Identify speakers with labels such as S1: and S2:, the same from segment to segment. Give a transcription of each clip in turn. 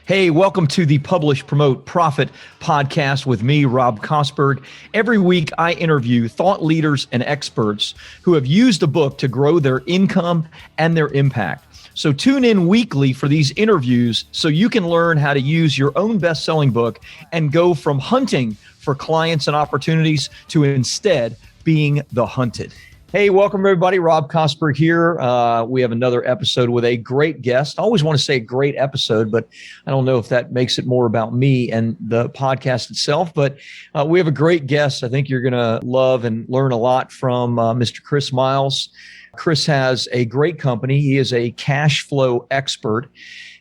S1: Hey, welcome to the Publish, Promote, Profit podcast with me, Rob Kosberg. Every week, I interview thought leaders and experts who have used a book to grow their income and their impact. So tune in weekly for these interviews so you can learn how to use your own best-selling book and go from hunting for clients and opportunities to instead being the hunted. Hey, welcome everybody. Rob Kosberg here. We have another episode with a great guest. I always want to say great episode, but I don't know if that makes it more about me and the podcast itself. But we have a great guest. I think you're going to love and learn a lot from Mr. Chris Miles. Chris has a great company. He is a cash flow expert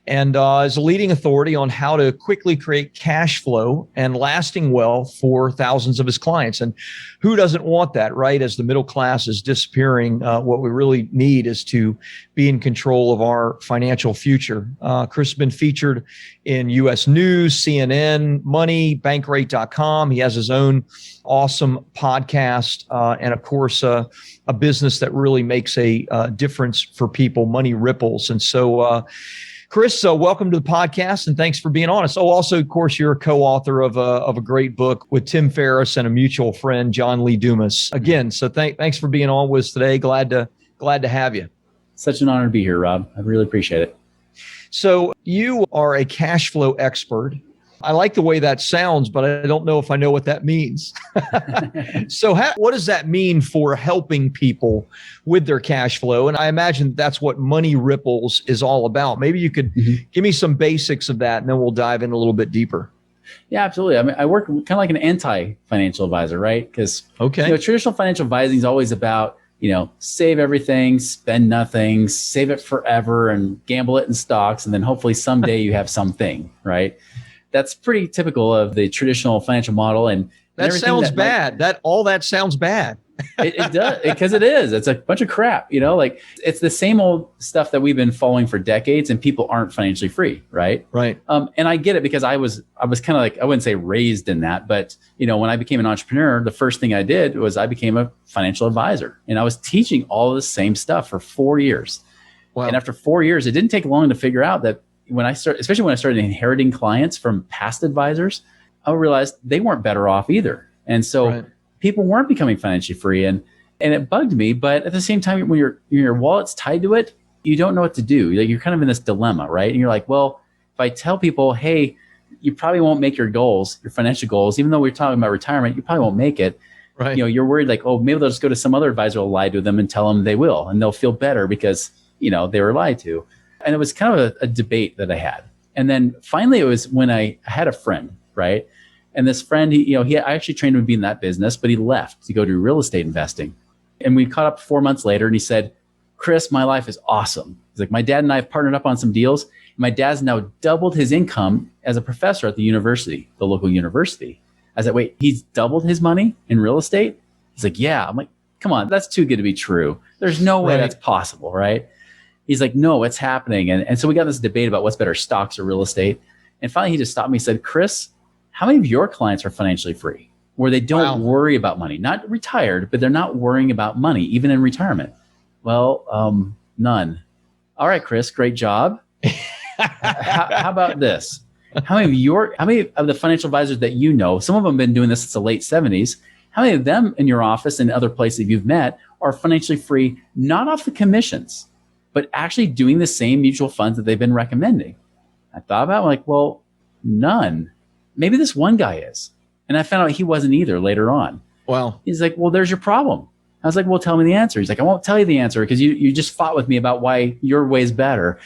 S1: and is a leading authority on how to quickly create cash flow and lasting wealth for thousands of his clients. And who doesn't want that, right? As the middle class is disappearing, what we really need is to be in control of our financial future. Chris has been featured in U.S. News, CNN, Money, Bankrate.com. He has his own awesome podcast and, of course, a business that really makes a difference for people, Money Ripples. And so, Chris, welcome to the podcast and thanks for being on us. Oh, also, of course, you're a co-author of a great book with Tim Ferriss and a mutual friend, John Lee Dumas. Again, so thanks for being on with us today. Glad to have you.
S2: Such an honor to be here, Rob. I really appreciate it.
S1: So you are a cash flow expert. I like the way that sounds, but I don't know if I know what that means. So what does that mean for helping people with their cash flow? And I imagine that's what Money Ripples is all about. Maybe you could give me some basics of that, and then we'll dive in a little bit deeper.
S2: Yeah, absolutely. I mean, I work kind of like an anti-financial advisor, right? Because traditional financial advising is always about, save everything, spend nothing, save it forever, and gamble it in stocks, and then hopefully someday you have something, right? That's pretty typical of the traditional financial model. And
S1: that sounds bad. All that sounds bad.
S2: It does, because it is. It's a bunch of crap, it's the same old stuff that we've been following for decades, and people aren't financially free, right?
S1: Right.
S2: And I get it, because I was kind of like, I wouldn't say raised in that, but when I became an entrepreneur, the first thing I did was I became a financial advisor, and I was teaching all of the same stuff for 4 years. Wow. And after 4 years, it didn't take long to figure out that especially when I started inheriting clients from past advisors, I realized they weren't better off either. And so people weren't becoming financially free, and it bugged me. But at the same time, when your wallet's tied to it, you don't know what to do. You're kind of in this dilemma, right? And you're like, well, if I tell people, hey, you probably won't make your goals, your financial goals, even though we're talking about retirement, you probably won't make it. Right. You're worried like, oh, maybe they'll just go to some other advisor who'll lie to them and tell them they will, and they'll feel better because, they were lied to. And it was kind of a debate that I had. And then finally, it was when I had a friend, right? And this friend, I actually trained him to be in that business, but he left to go do real estate investing. And we caught up 4 months later, and he said, Chris, my life is awesome. He's like, my dad and I have partnered up on some deals. And my dad's now doubled his income as a professor at the university, the local university. I said, wait, he's doubled his money in real estate? He's like, yeah. I'm like, come on, that's too good to be true. There's no way that's possible, right? He's like, no, it's happening. And so we got this debate about what's better, stocks or real estate. And finally, he just stopped me and said, Chris, how many of your clients are financially free, where they don't worry about money? Not retired, but they're not worrying about money, even in retirement. Well, none. All right, Chris, great job. How about this? How many of the financial advisors that some of them have been doing this since the late 70s, how many of them in your office and other places you've met are financially free, not off the commissions, but actually doing the same mutual funds that they've been recommending? I thought about it, like, well, none. Maybe this one guy is. And I found out he wasn't either later on. Wow. He's like, well, there's your problem. I was like, well, tell me the answer. He's like, I won't tell you the answer because you just fought with me about why your way's better.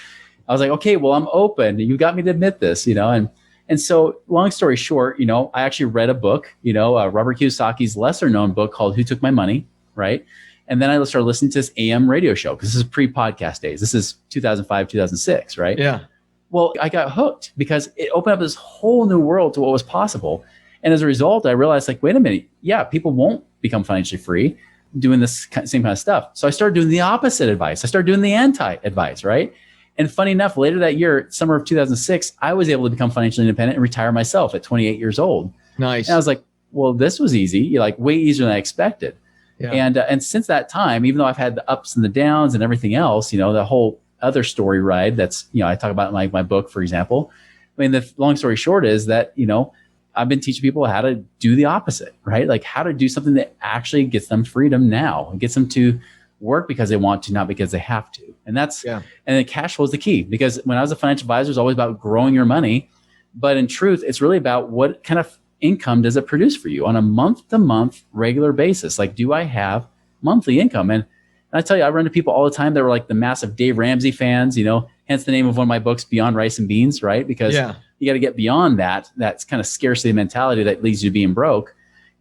S2: I was like, okay, well, I'm open. You got me to admit this, And so long story short, I actually read a book, Robert Kiyosaki's lesser known book called Who Took My Money, right? And then I started listening to this AM radio show, because this is pre-podcast days. This is 2005, 2006, right? Yeah. Well, I got hooked because it opened up this whole new world to what was possible. And as a result, I realized, like, wait a minute. Yeah, people won't become financially free doing this same kind of stuff. So I started doing the opposite advice. I started doing the anti-advice, right? And funny enough, later that year, summer of 2006, I was able to become financially independent and retire myself at 28 years old. Nice. And I was like, well, this was easy, like way easier than I expected. Yeah. And since that time, even though I've had the ups and the downs and everything else, the whole other story ride that's, I talk about in my book, for example, I mean, the long story short is that, I've been teaching people how to do the opposite, right? Like how to do something that actually gets them freedom now and gets them to work because they want to, not because they have to. And and then cash flow is the key, because when I was a financial advisor, it's always about growing your money. But in truth, it's really about what kind of income does it produce for you on a month-to-month regular basis? Like, do I have monthly income? And I tell you, I run into people all the time that were like the massive Dave Ramsey fans, hence the name of one of my books, Beyond Rice and Beans, right? Because you got to get beyond that. That's kind of scarcity mentality that leads you to being broke.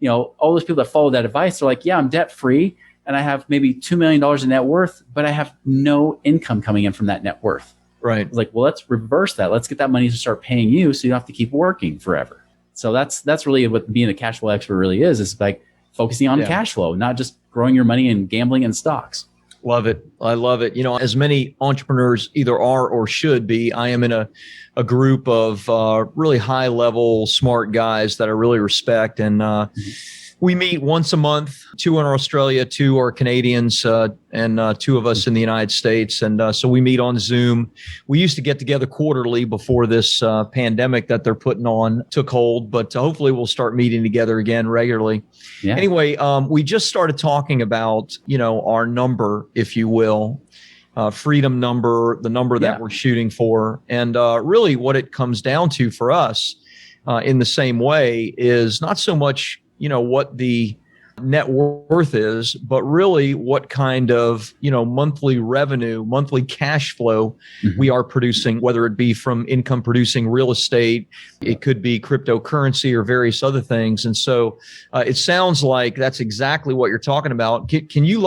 S2: All those people that follow that advice, they're like, yeah, I'm debt free and I have maybe $2 million in net worth, but I have no income coming in from that net worth.
S1: Right.
S2: It's like, well, let's reverse that. Let's get that money to start paying you so you don't have to keep working forever. So that's really what being a cash flow expert really is like focusing on cash flow, not just growing your money and gambling in stocks.
S1: Love it. I love it. As many entrepreneurs either are or should be, I am in a group of really high level, smart guys that I really respect. And we meet once a month. 2 are Australia, 2 are Canadians, and 2 of us in the United States. And so we meet on Zoom. We used to get together quarterly before this pandemic that they're putting on took hold, but hopefully we'll start meeting together again regularly. Yeah. Anyway, we just started talking about, our number, if you will, freedom number, the number that we're shooting for. And really what it comes down to for us in the same way is not so much what the net worth is, but really what kind of, monthly revenue, monthly cash flow we are producing, whether it be from income producing real estate, it could be cryptocurrency or various other things. And so it sounds like that's exactly what you're talking about. Can you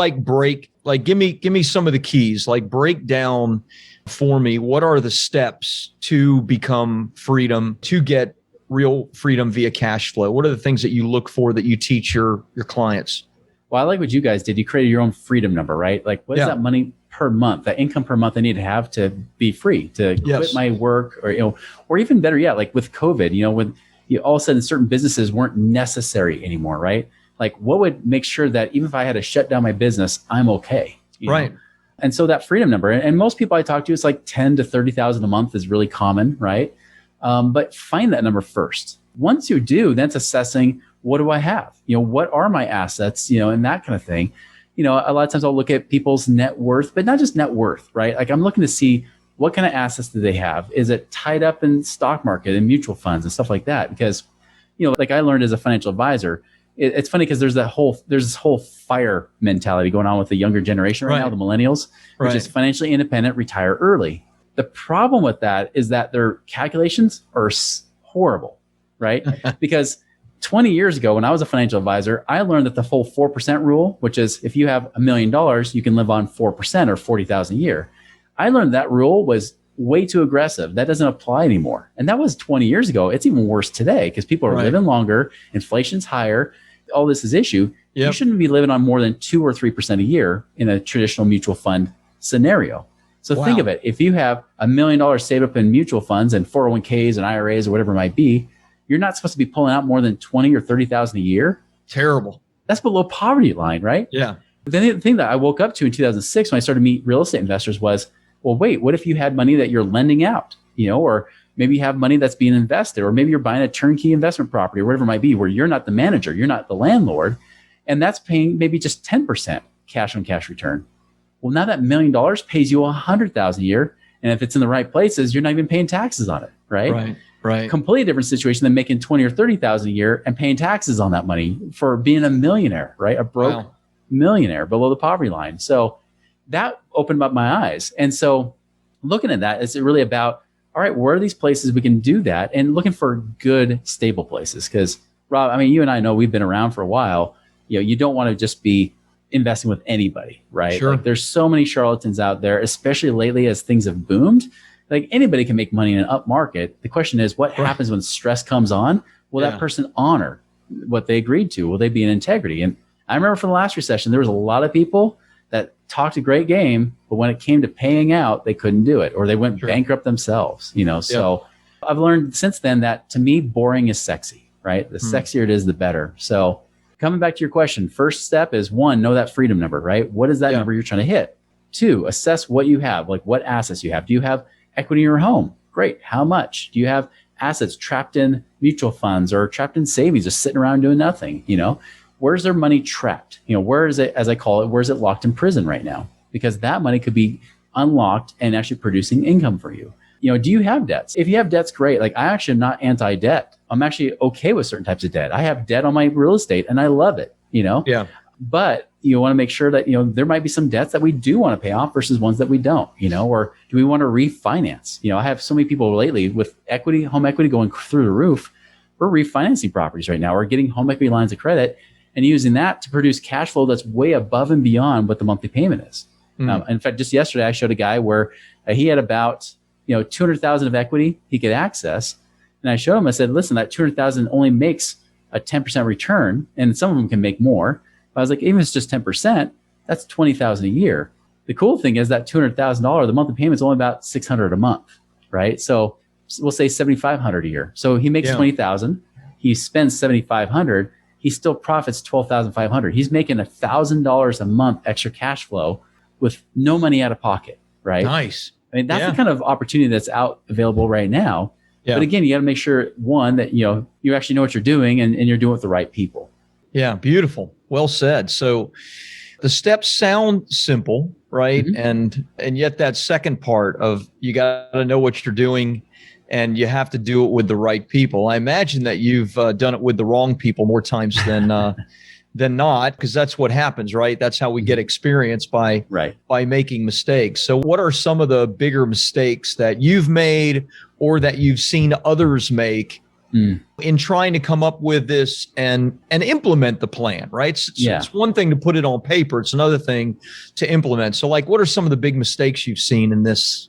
S1: give me some of the keys, like break down for me, what are the steps to become freedom, to get real freedom via cash flow? What are the things that you look for that you teach your clients?
S2: Well, I like what you guys did. You created your own freedom number, right? Like what is that money per month, that income per month I need to have to be free to quit my work, or even better yet, like with COVID, when all of a sudden certain businesses weren't necessary anymore, right? Like what would make sure that even if I had to shut down my business, I'm okay.
S1: Right.
S2: And so that freedom number, and most people I talk to, it's like 10 to 30,000 a month is really common, right? But find that number first. Once you do, then it's assessing, what do I have? What are my assets? And that kind of thing. A lot of times I'll look at people's net worth, but not just net worth, right? Like I'm looking to see what kind of assets do they have? Is it tied up in stock market and mutual funds and stuff like that? Because, like I learned as a financial advisor, it's funny because there's this whole FIRE mentality going on with the younger generation right now, the millennials, which is financially independent, retire early. The problem with that is that their calculations are horrible, right? Because 20 years ago, when I was a financial advisor, I learned that the whole 4% rule, which is if you have $1 million, you can live on 4% or $40,000 a year. I learned that rule was way too aggressive. That doesn't apply anymore. And that was 20 years ago. It's even worse today because people are living longer, inflation's higher, all this is issue. Yep. You shouldn't be living on more than 2 or 3% a year in a traditional mutual fund scenario. So think of it. If you have $1 million saved up in mutual funds and 401ks and IRAs or whatever it might be, you're not supposed to be pulling out more than 20 or 30,000 a year.
S1: Terrible.
S2: That's below poverty line, right?
S1: Yeah.
S2: But then the thing that I woke up to in 2006 when I started to meet real estate investors was, well, wait, what if you had money that you're lending out, or maybe you have money that's being invested, or maybe you're buying a turnkey investment property or whatever it might be, where you're not the manager, you're not the landlord, and that's paying maybe just 10% cash on cash return. Well, now that $1 million pays you $100,000 a year. And if it's in the right places, you're not even paying taxes on it, right? Right. Completely different situation than making $20,000 or $30,000 a year and paying taxes on that money for being a millionaire, right? A broke millionaire below the poverty line. So that opened up my eyes. And so looking at that, it's really about, all right, where are these places we can do that? And looking for good, stable places. Because Rob, I mean, you and I know we've been around for a while. You don't want to just be investing with anybody, right?
S1: Sure.
S2: Like there's so many charlatans out there, especially lately as things have boomed. Like anybody can make money in an up market. The question is, what happens when stress comes on? Will that person honor what they agreed to? Will they be in integrity? And I remember from the last recession, there was a lot of people that talked a great game, but when it came to paying out, they couldn't do it, or they went bankrupt themselves, So I've learned since then that to me, boring is sexy, right? The sexier it is, the better. So coming back to your question, first step is 1, know that freedom number, right? What is that number you're trying to hit? 2, assess what you have, like what assets you have. Do you have equity in your home? Great. How much? Do you have assets trapped in mutual funds or trapped in savings, just sitting around doing nothing? Where's their money trapped? Where is it, as I call it, where's it locked in prison right now? Because that money could be unlocked and actually producing income for you. Do you have debts? If you have debts, great. Like, I actually am not anti-debt. I'm actually okay with certain types of debt. I have debt on my real estate and I love it,
S1: Yeah.
S2: But you want to make sure that, there might be some debts that we do want to pay off versus ones that we don't, or do we want to refinance? I have so many people lately with equity, home equity going through the roof. We're refinancing properties right now. We're getting home equity lines of credit and using that to produce cash flow that's way above and beyond what the monthly payment is. In fact, just yesterday, I showed a guy where he had about, 200,000 of equity he could access. And I showed him, I said, listen, that 200,000 only makes a 10% return. And some of them can make more. But I was like, even if it's just 10%, that's 20,000 a year. The cool thing is that $200,000, the monthly payment is only about 600 a month, right? So we'll say 7,500 a year. So he makes 20,000. He spends 7,500. He still profits 12,500. He's making $1,000 a month extra cash flow with no money out of pocket, right?
S1: Nice.
S2: I mean, that's the kind of opportunity that's out available right now. Yeah. But again, you got to make sure, one, that you actually know what you're doing and you're doing it with the right people.
S1: Yeah, beautiful. Well said. So the steps sound simple, right? Mm-hmm. And yet that second part of you got to know what you're doing and you have to do it with the right people. I imagine that you've done it with the wrong people more times than not, because that's what happens, right? That's how we get experience by making mistakes. So what are some of the bigger mistakes that you've made or that you've seen others make in trying to come up with this and implement the plan, right? It's one thing to put it on paper. It's another thing to implement. So like, what are some of the big mistakes you've seen in this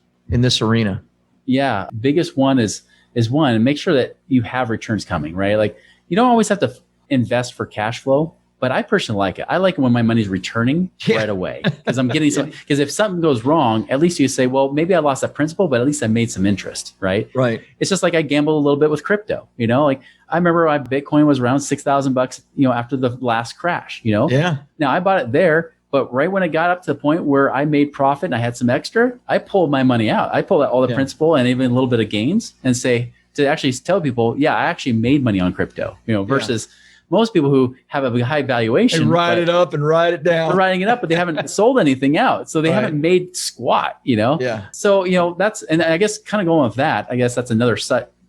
S1: arena?
S2: Yeah. Biggest one is one, make sure that you have returns coming, right? Like, you don't always have to invest for cash flow. But I personally like it. I like it when my money's returning right away because I'm getting something. Because if something goes wrong, at least you say, well, maybe I lost that principal, but at least I made some interest, right?
S1: Right.
S2: It's just like I gambled a little bit with crypto. Like I remember my Bitcoin was around $6,000, after the last crash.
S1: Yeah.
S2: Now I bought it there, but right when it got up to the point where I made profit and I had some extra, I pulled my money out. I pulled out all the principal and even a little bit of gains and to actually tell people, yeah, I actually made money on crypto. Versus. Yeah. Most people who have a high valuation,
S1: they ride it up and ride it down.
S2: They're riding it up, but they haven't sold anything out. So they haven't made squat,
S1: Yeah.
S2: So, and I guess kind of going with that, I guess that's another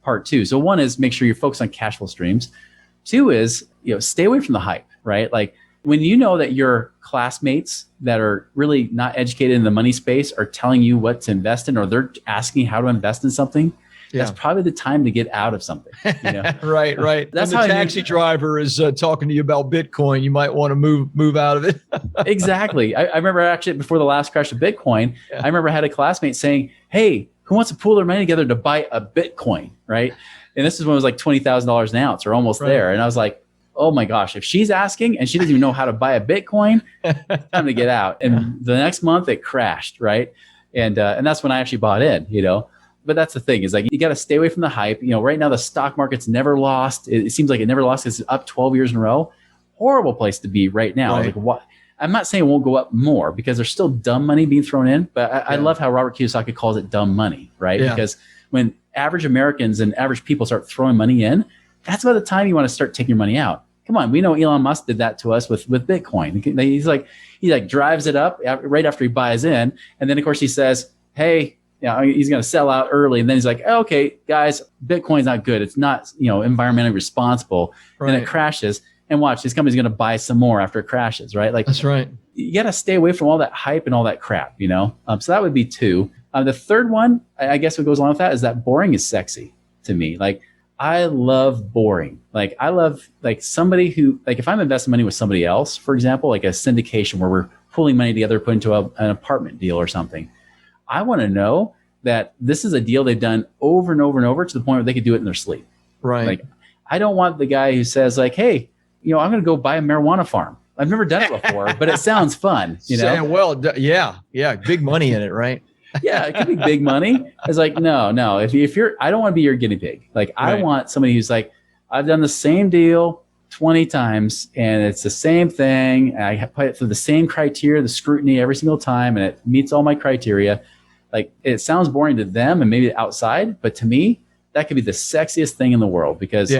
S2: part too. So one is make sure you're focused on cash flow streams. Two is, stay away from the hype, right? Like when you know that your classmates that are really not educated in the money space are telling you what to invest in, or they're asking how to invest in something, that's probably the time to get out of something.
S1: Right.
S2: That's
S1: when the taxi driver is talking to you about Bitcoin, you might want to move out of it.
S2: Exactly. I remember actually before the last crash of Bitcoin, I remember I had a classmate saying, hey, who wants to pool their money together to buy a Bitcoin, right? And this is when it was like $20,000 an ounce or almost there. And I was like, oh my gosh, if she's asking and she doesn't even know how to buy a Bitcoin, time to get out. And the next month it crashed, right? And that's when I actually bought in, But that's the thing is like, you got to stay away from the hype. Right now the stock market's never lost. It seems like it never lost because it's up 12 years in a row. Horrible place to be right now. Right. Like what? I'm not saying it won't go up more because there's still dumb money being thrown in, but I love how Robert Kiyosaki calls it dumb money, right? Yeah. Because when average Americans and average people start throwing money in, that's about the time you want to start taking your money out. Come on, we know Elon Musk did that to us with Bitcoin. He drives it up right after he buys in, and then of course he says, hey, he's going to sell out early. And then he's like, oh, okay, guys, Bitcoin's not good. It's not, environmentally responsible. Right. Then it crashes. And watch, this company's going to buy some more after it crashes, right? Like
S1: that's right.
S2: You got to stay away from all that hype and all that crap, So that would be two. The third one, I guess what goes along with that is that boring is sexy to me. Like I love boring. Like I love like somebody who, like if I'm investing money with somebody else, for example, like a syndication where we're pulling money together, put into an apartment deal or something. I want to know that this is a deal they've done over and over and over to the point where they could do it in their sleep.
S1: Right.
S2: Like, I don't want the guy who says like, hey, I'm going to go buy a marijuana farm. I've never done it before, but it sounds fun.
S1: Well, yeah. Big money in it, right?
S2: Yeah, it could be big money. It's like, no. If you're, I don't want to be your guinea pig. Like I want somebody who's like, I've done the same deal 20 times and it's the same thing. And I put it through the same criteria, the scrutiny every single time, and it meets all my criteria. Like it sounds boring to them and maybe outside, but to me, that could be the sexiest thing in the world. Because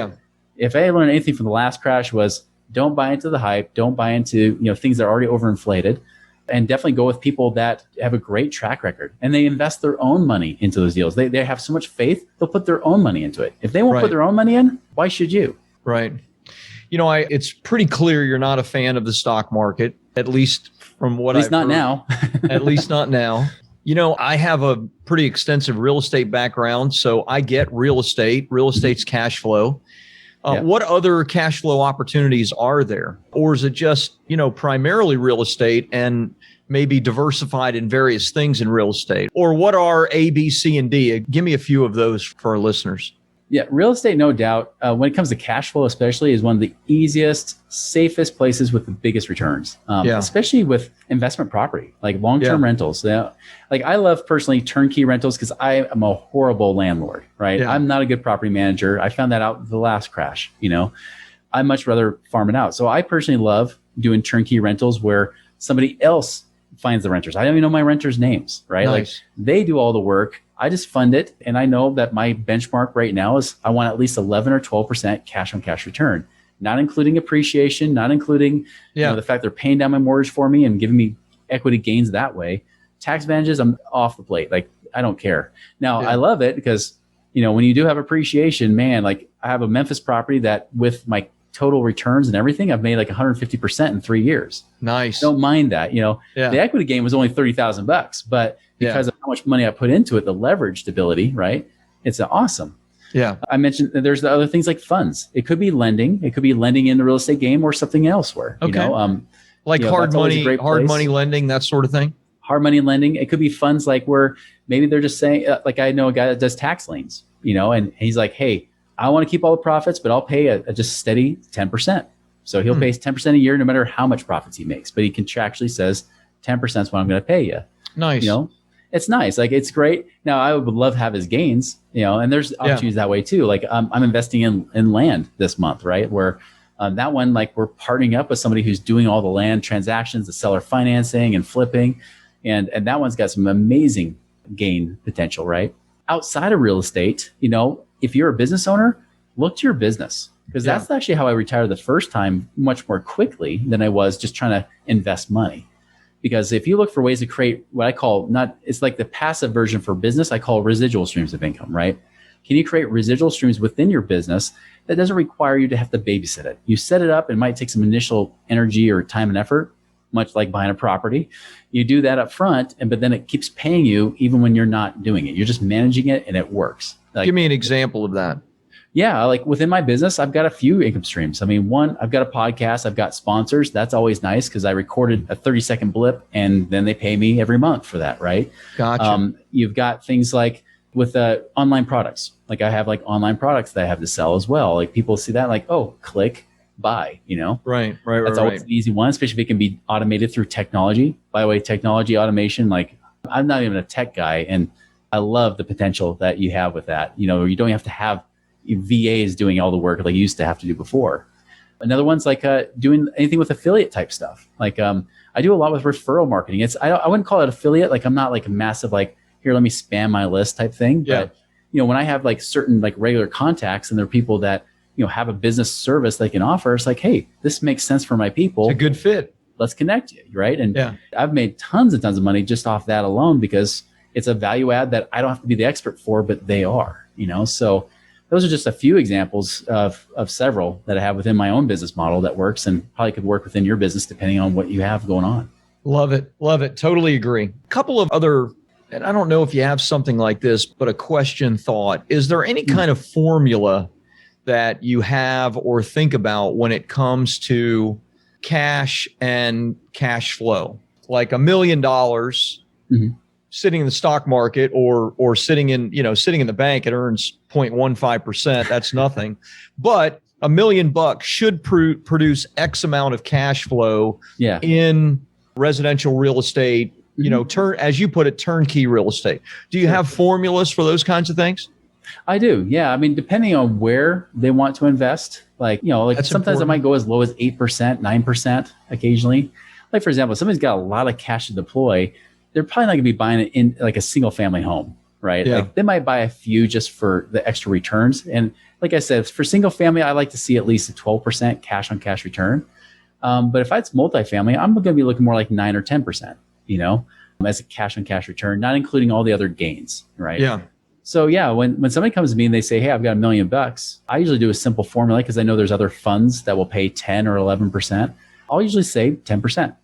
S2: if I learned anything from the last crash was don't buy into the hype, don't buy into things that are already overinflated, and definitely go with people that have a great track record and they invest their own money into those deals. They have so much faith, they'll put their own money into it. If they won't put their own money in, why should you?
S1: Right. It's pretty clear you're not a fan of the stock market, at least from what I've heard.
S2: Now.
S1: At least not now. I have a pretty extensive real estate background, so I get real estate. Real estate's cash flow. What other cash flow opportunities are there? Or is it just, primarily real estate and maybe diversified in various things in real estate? Or what are A, B, C, and D? Give me a few of those for our listeners.
S2: Yeah, real estate, no doubt, when it comes to cash flow especially, is one of the easiest, safest places with the biggest returns, especially with investment property, like long-term rentals. Like I love personally turnkey rentals because I am a horrible landlord, right? Yeah. I'm not a good property manager. I found that out with the last crash, I'd much rather farm it out. So I personally love doing turnkey rentals where somebody else finds the renters. I don't even know my renters' names, right?
S1: Nice.
S2: Like they do all the work. I just fund it. And I know that my benchmark right now is I want at least 11 or 12% cash on cash return, not including appreciation, not including the fact they're paying down my mortgage for me and giving me equity gains that way. Tax advantages, I'm off the plate. Like I don't care. Now I love it because, when you do have appreciation, man, like I have a Memphis property that with my total returns and everything, I've made like 150% in 3 years.
S1: Nice.
S2: Don't mind that. The equity gain was only $30,000, but because of how much money I put into it, the leverage stability, right? It's awesome.
S1: Yeah.
S2: I mentioned that there's the other things like funds. It could be lending. It could be lending in the real estate game or something elsewhere.
S1: Okay. Like hard money lending, that sort of thing.
S2: Hard money lending. It could be funds like where maybe they're just saying, like I know a guy that does tax liens, and he's like, hey, I want to keep all the profits, but I'll pay a just steady 10%. So he'll pay 10% a year, no matter how much profits he makes. But he contractually says 10% is what I'm going to pay you.
S1: Nice.
S2: It's nice. Like it's great. Now I would love to have his gains, and there's opportunities that way too. Like I'm investing in land this month, right? Where that one, like we're partnering up with somebody who's doing all the land transactions, the seller financing and flipping. And that one's got some amazing gain potential, right? Outside of real estate, if you're a business owner, look to your business, because that's actually how I retired the first time much more quickly than I was just trying to invest money. Because if you look for ways to create what I call it's like the passive version for business, I call residual streams of income, right? Can you create residual streams within your business that doesn't require you to have to babysit it? You set it up, it might take some initial energy or time and effort, much like buying a property. You do that up front, but then it keeps paying you even when you're not doing it. You're just managing it and it works. Like,
S1: give me an example of that.
S2: Yeah, like within my business, I've got a few income streams. I mean, one, I've got a podcast, I've got sponsors. That's always nice because I recorded a 30-second blip and then they pay me every month for that, right?
S1: Gotcha.
S2: You've got things like with online products. Like I have like online products that I have to sell as well. Like people see that like, oh, click, buy,
S1: Right.
S2: That's always an easy one, especially if it can be automated through technology. By the way, technology automation, like I'm not even a tech guy and I love the potential that you have with that. You don't have to have VAs doing all the work like you used to have to do before. Another one's like doing anything with affiliate type stuff. Like I do a lot with referral marketing. I wouldn't call it affiliate. Like I'm not like a massive like here, let me spam my list type thing.
S1: Yeah.
S2: But when I have like certain like regular contacts and they're people that have a business service they can offer, it's like, hey, this makes sense for my people.
S1: It's a good fit.
S2: Let's connect you, right? And I've made tons and tons of money just off that alone because it's a value add that I don't have to be the expert for, but they are. So those are just a few examples of several that I have within my own business model that works and probably could work within your business depending on what you have going on.
S1: Love it. Love it. Totally agree. A couple of other, and I don't know if you have something like this, but a question thought. Is there any kind of formula that you have or think about when it comes to cash and cash flow? Like $1 million sitting in the stock market or sitting in the bank, it earns 0.15%. That's nothing. But $1 million should produce X amount of cash flow in residential real estate, as you put it, turnkey real estate. Do you have formulas for those kinds of things?
S2: I do. Yeah. I mean, depending on where they want to invest, like
S1: That's
S2: sometimes
S1: important.
S2: it might go as low as 8%, 9% occasionally. Like for example, if somebody's got a lot of cash to deploy, they're probably not going to be buying it in like a single family home, right?
S1: Yeah.
S2: Like they might buy a few just for the extra returns. And like I said, for single family, I like to see at least a 12% cash on cash return. But if it's multifamily, I'm going to be looking more like 9 or 10%, as a cash on cash return, not including all the other gains, right?
S1: Yeah.
S2: So yeah, when somebody comes to me and they say, hey, I've got $1 million, I usually do a simple formula because I know there's other funds that will pay 10 or 11%. I'll usually say 10%,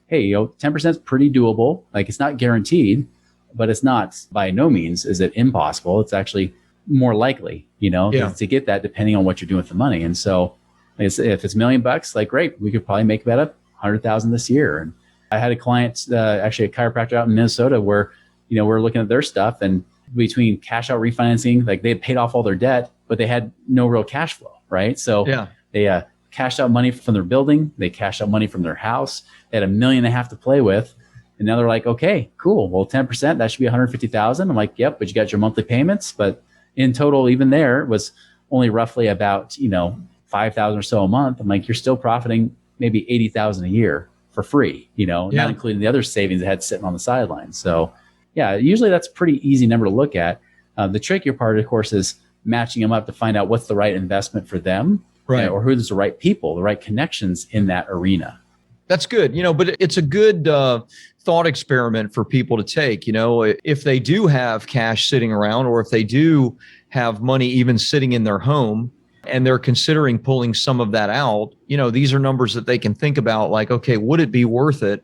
S2: hey, 10% is pretty doable. Like it's not guaranteed, but it's not by no means is it impossible. It's actually more likely, to get that depending on what you're doing with the money. And so if it's $1 million, like great, we could probably make about $100,000 this year. And I had a client, actually a chiropractor out in Minnesota where, we're looking at their stuff and between cash out refinancing, like they had paid off all their debt, but they had no real cash flow, right? So they cashed out money from their building. They cashed out money from their house. They had $1.5 million to play with. And now they're like, okay, cool. Well, 10%, that should be $150,000. I'm like, yep, but you got your monthly payments. But in total, even there was only roughly about, $5,000 or so a month. I'm like, you're still profiting maybe $80,000 a year for free, not including the other savings they had sitting on the sidelines. So yeah, usually that's a pretty easy number to look at. The trickier part, of course, is matching them up to find out what's the right investment for them,
S1: right?
S2: Or who's the right people, the right connections in that arena.
S1: That's good, but it's a good thought experiment for people to take. If they do have cash sitting around, or if they do have money even sitting in their home, and they're considering pulling some of that out, these are numbers that they can think about, like, okay, would it be worth it?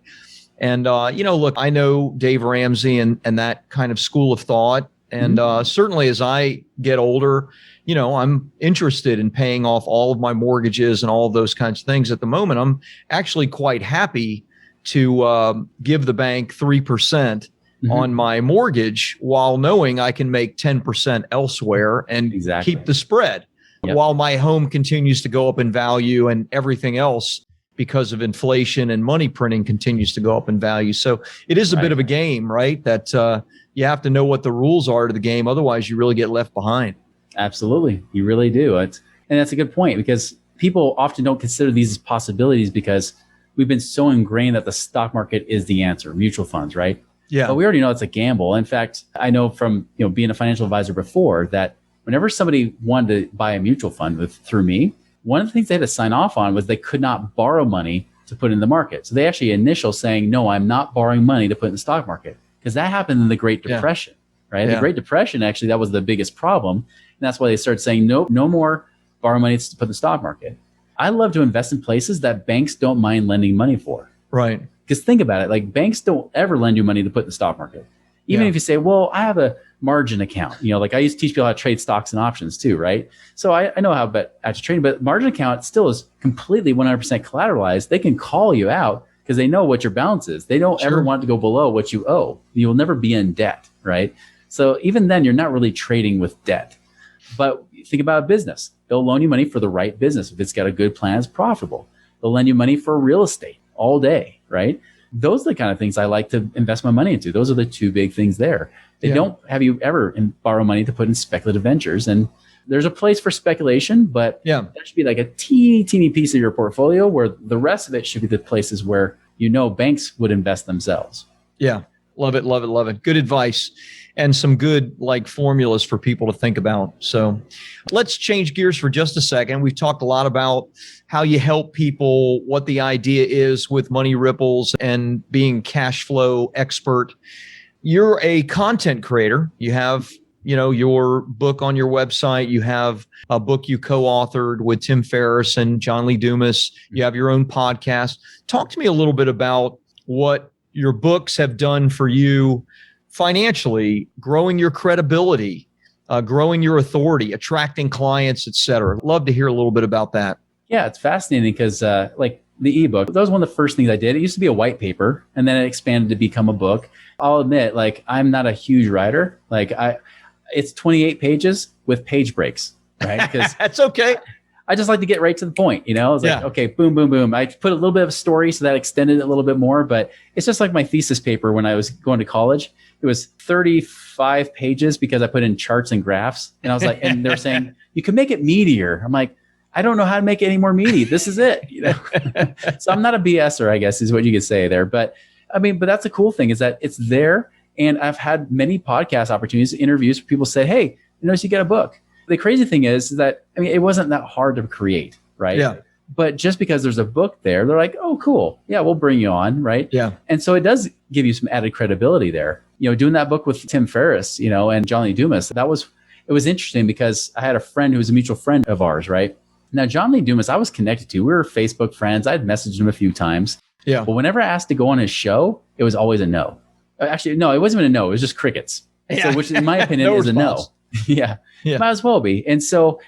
S1: And, look, I know Dave Ramsey and that kind of school of thought. And certainly as I get older, I'm interested in paying off all of my mortgages and all of those kinds of things. At the moment, I'm actually quite happy to give the bank 3% on my mortgage while knowing I can make 10% elsewhere and keep the spread. Yep. While my home continues to go up in value and everything else because of inflation and money printing continues to go up in value. So it is a bit of a game, right? That you have to know what the rules are to the game. Otherwise, you really get left behind.
S2: Absolutely. You really do. And that's a good point because people often don't consider these as possibilities because we've been so ingrained that the stock market is the answer, mutual funds, right?
S1: Yeah.
S2: But we already know it's a gamble. In fact, I know from being a financial advisor before that whenever somebody wanted to buy a mutual fund through me, one of the things they had to sign off on was they could not borrow money to put in the market. So they actually initial saying, no, I'm not borrowing money to put in the stock market, because that happened in the Great Depression, right? The Great Depression, actually, that was the biggest problem. And that's why they started saying, no more borrow money to put in the stock market. I love to invest in places that banks don't mind lending money for.
S1: Right.
S2: Because think about it, like banks don't ever lend you money to put in the stock market. Even if you say, well, I have a margin account, like I used to teach people how to trade stocks and options too, right? So I know how to trade, but margin account still is completely 100% collateralized. They can call you out because they know what your balance is. They don't ever want to go below what you owe. You will never be in debt, right? So even then, you're not really trading with debt. But think about a business. They'll loan you money for the right business. If it's got a good plan, it's profitable. They'll lend you money for real estate all day, right? Those are the kind of things I like to invest my money into. Those are the two big things there. They don't have you ever borrow money to put in speculative ventures. And there's a place for speculation, but that should be like a teeny piece of your portfolio, where the rest of it should be the places where banks would invest themselves. Yeah.
S1: Love it, love it, love it. Good advice and some good formulas for people to think about. So let's change gears for just a second. We've talked a lot about how you help people, what the idea is with Money Ripples and being cash flow expert. You're a content creator. You have, your book on your website. You have a book you co-authored with Tim Ferriss and John Lee Dumas. You have your own podcast. Talk to me a little bit about what your books have done for you financially, growing your credibility, growing your authority, attracting clients, et cetera. Love to hear a little bit about that.
S2: Yeah, it's fascinating because like the ebook, that was one of the first things I did. It used to be a white paper and then it expanded to become a book. I'll admit, I'm not a huge writer. It's 28 pages with page breaks, right? Because
S1: that's okay.
S2: I just like to get right to the point, I was like, okay, boom, boom, boom. I put a little bit of a story, so that extended it a little bit more, but it's just like my thesis paper when I was going to college. It was 35 pages because I put in charts and graphs, and I was like, and they're saying, you can make it meatier. I'm like, I don't know how to make it any more meaty. This is it. So I'm not a BSer, I guess, is what you could say there. But I mean, but that's the cool thing is that it's there. And I've had many podcast opportunities, interviews where people say, hey, you notice you got a book. The crazy thing is that, I mean, it wasn't that hard to create, right?
S1: Yeah.
S2: But just because there's a book there, they're like, oh, cool. Yeah, we'll bring you on, right?
S1: Yeah.
S2: And so it does give you some added credibility there. You know, doing that book with Tim Ferriss, you know, and John Lee Dumas, it was interesting because I had a friend who was a mutual friend of ours, right? Now, John Lee Dumas, I was connected to. We were Facebook friends. I'd messaged him a few times.
S1: Yeah.
S2: But whenever I asked to go on his show, it was always a no. Actually, no, it wasn't even a no. It was just crickets.
S1: Yeah.
S2: So, which in my opinion
S1: No
S2: is
S1: response.
S2: a no. Yeah. Might as well be. And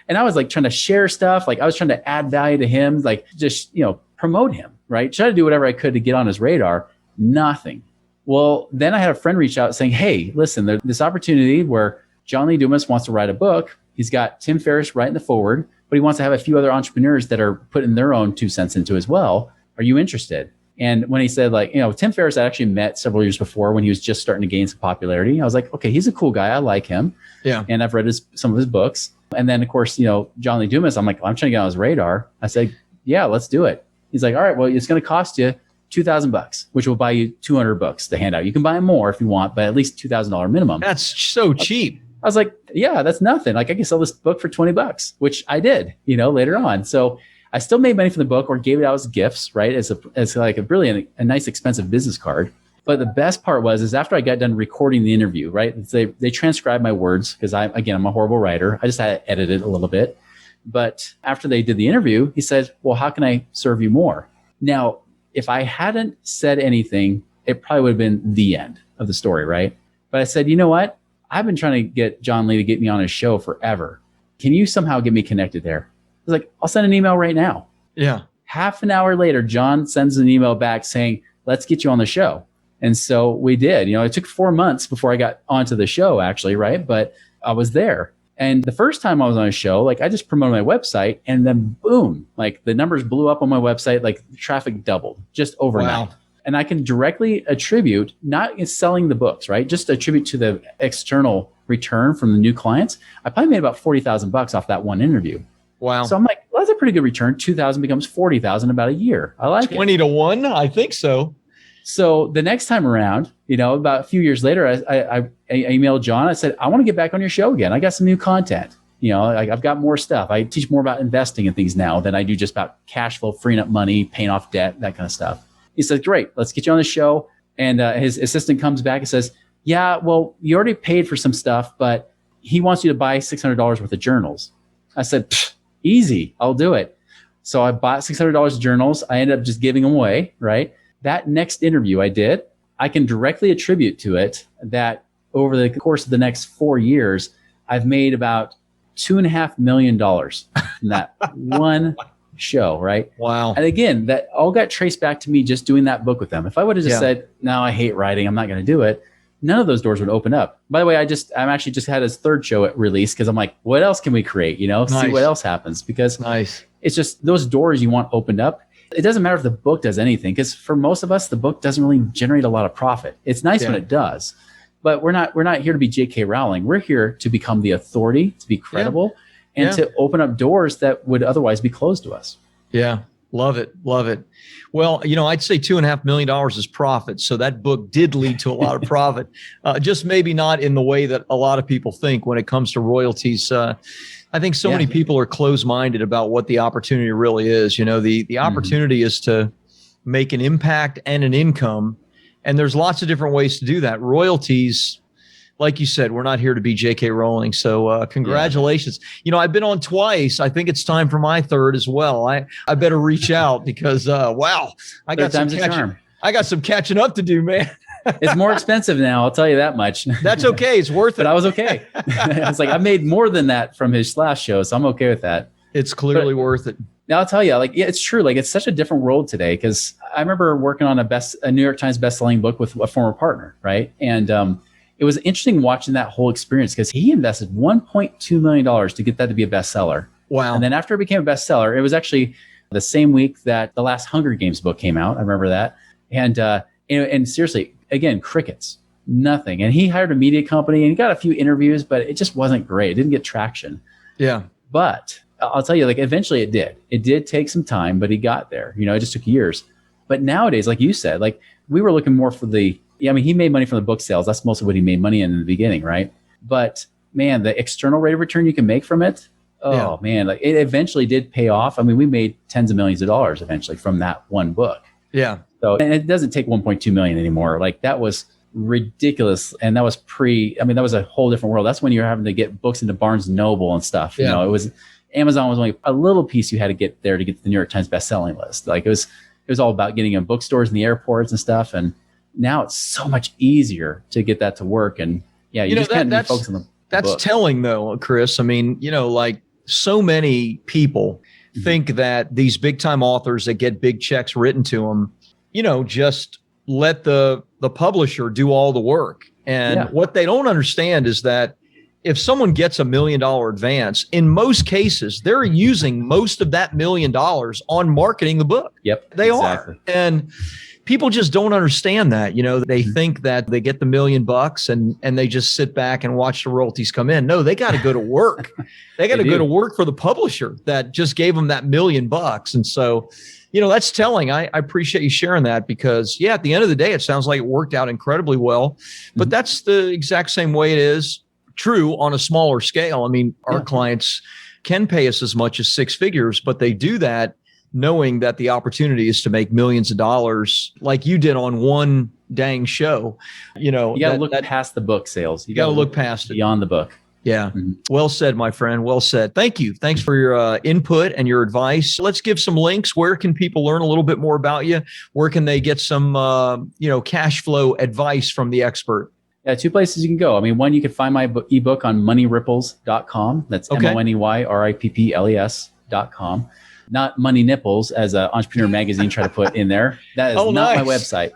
S2: I was like trying to share stuff. Like I was trying to add value to him, like just, you know, promote him, right? Try to do whatever I could to get on his radar. Nothing. Well, then I had a friend reach out saying, hey, listen, there's this opportunity where John Lee Dumas wants to write a book. He's got Tim Ferriss writing the forward, but he wants to have a few other entrepreneurs that are putting their own 2 cents into as well. Are you interested? And when he said, like, you know, Tim Ferriss, I actually met several years before when he was just starting to gain some popularity. I was like, okay, he's a cool guy. I like him. Yeah. And I've read some of his books. And then, of course, you know, John Lee Dumas, I'm like, I'm trying to get on his radar. I said, yeah, let's do it. He's like, all right, well, it's going to cost you $2,000, which will buy you 200 books to hand out. You can buy more if you want, but at least $2,000 minimum.
S1: That's so cheap.
S2: I was like, yeah, that's nothing. Like I can sell this book for $20, which I did, you know, later on. So I still made money from the book or gave it out as gifts, right? As like a really a nice, expensive business card. But the best part is after I got done recording the interview, right? They transcribed my words because I'm a horrible writer. I just had to edit it a little bit. But after they did the interview, he said, well, how can I serve you more? Now, if I hadn't said anything, it probably would have been the end of the story, right? But I said, you know what? I've been trying to get John Lee to get me on his show forever. Can you somehow get me connected there? I was like, I'll send an email right now.
S1: Yeah.
S2: Half an hour later, John sends an email back saying, let's get you on the show. And so we did. You know, it took 4 months before I got onto the show, actually, right? But I was there. And the first time I was on a show, like I just promoted my website and then boom, like the numbers blew up on my website, like traffic doubled just overnight. Wow. And I can directly attribute, not in selling the books, right? Just attribute to the external return from the new clients. I probably made about $40,000 off that one interview.
S1: Wow.
S2: So I'm like, well, that's a pretty good return. 2,000 becomes 40,000 in about a year. I like
S1: 20 to 1. I think so.
S2: So the next time around, you know, about a few years later, I emailed John. I said, I want to get back on your show again. I got some new content. You know, I've got more stuff. I teach more about investing and things now than I do just about cash flow, freeing up money, paying off debt, that kind of stuff. He said, great, let's get you on the show. And his assistant comes back and says, yeah, well, you already paid for some stuff, but he wants you to buy $600 worth of journals. I said, easy, I'll do it. So I bought $600 of journals. I ended up just giving them away, right? That next interview I did, I can directly attribute to it that over the course of the next 4 years, I've made about $2.5 million from that one show, right?
S1: Wow.
S2: And again, that all got traced back to me just doing that book with them. If I would have just said, no, I hate writing, I'm not going to do it, none of those doors would open up. By the way, I'm actually just had his third show at release because I'm like, what else can we create? You know, see what else happens, because it's just those doors you want opened up. It doesn't matter if the book does anything, because for most of us, the book doesn't really generate a lot of profit. It's nice when it does, but we're not here to be J.K. Rowling. We're here to become the authority, to be credible, and to open up doors that would otherwise be closed to us.
S1: Yeah. Love it. Love it. Well, you know, I'd say $2.5 million is profit. So that book did lead to a lot of profit, just maybe not in the way that a lot of people think when it comes to royalties. I think so many people are closed-minded about what the opportunity really is. You know, the opportunity is to make an impact and an income. And there's lots of different ways to do that. Royalties, like you said, we're not here to be J.K. Rowling. So congratulations. You know, I've been on twice. I think it's time for my third as well. I better reach out because, wow, I got some catching up to do, man.
S2: It's more expensive now. I'll tell you that much.
S1: That's okay. It's worth it.
S2: But I was okay. It's like I made more than that from his last show, so I'm okay with that.
S1: It's clearly worth it.
S2: Now I'll tell you, like, yeah, it's true. Like, it's such a different world today, because I remember working on a New York Times bestselling book with a former partner, right? And it was interesting watching that whole experience, because he invested $1.2 million to get that to be a bestseller.
S1: Wow.
S2: And then after it became a bestseller, it was actually the same week that the last Hunger Games book came out. I remember that. And seriously, again, crickets, nothing. And he hired a media company and he got a few interviews, but it just wasn't great. It didn't get traction.
S1: Yeah.
S2: But I'll tell you, like, eventually it did. It did take some time, but he got there. You know, it just took years. But nowadays, like you said, like we were looking more for I mean, he made money from the book sales. That's mostly what he made money in the beginning, right? But man, the external rate of return you can make from it, man, like it eventually did pay off. I mean, we made tens of millions of dollars eventually from that one book.
S1: Yeah.
S2: So, and it doesn't take 1.2 million anymore. Like that was ridiculous. And that was that was a whole different world. That's when you're having to get books into Barnes and Noble and stuff.
S1: Yeah.
S2: Amazon was only a little piece you had to get there to get to the New York Times bestselling list. Like it was all about getting in bookstores and the airports and stuff. And now it's so much easier to get that to work. And you just can't focus on the book.
S1: Telling though, Chris. I mean, like so many people think that these big time authors that get big checks written to them, just let the publisher do all the work. And what they don't understand is that if someone gets $1 million advance, in most cases, they're using most of that $1 million on marketing the book.
S2: Yep.
S1: They
S2: exactly.
S1: are. And people just don't understand that. They think that they get the $1 million and they just sit back and watch the royalties come in. No, they got to go to work. They got to go to work for the publisher that just gave them that $1 million. And so, that's telling. I appreciate you sharing that because at the end of the day, it sounds like it worked out incredibly well, but that's the exact same way it is true on a smaller scale. I mean, our clients can pay us as much as six figures, but they do that knowing that the opportunity is to make millions of dollars like you did on one dang show. You got
S2: to look past the book sales.
S1: You got to look past it.
S2: Beyond the book.
S1: Yeah. Well said, my friend. Well said. Thank you. Thanks for your input and your advice. Let's give some links. Where can people learn a little bit more about you? Where can they get some, cash flow advice from the expert?
S2: Yeah, two places you can go. I mean, one, you can find my ebook on moneyripples.com. That's MONEYRIPPLES.com. Not Money Nipples, as Entrepreneur Magazine tried to put in there. That is not my website.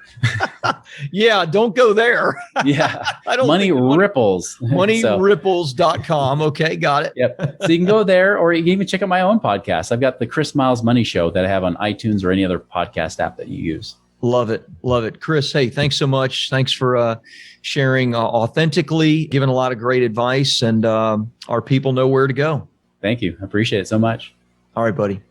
S1: Yeah, don't go there.
S2: Yeah. Money Ripples.
S1: MoneyRipples.com. Okay, got it.
S2: Yep. So you can go there, or you can even check out my own podcast. I've got the Chris Miles Money Show that I have on iTunes or any other podcast app that you use.
S1: Love it. Love it. Chris, hey, thanks so much. Thanks for sharing authentically, giving a lot of great advice, and our people know where to go.
S2: Thank you. I appreciate it so much.
S1: All right, buddy.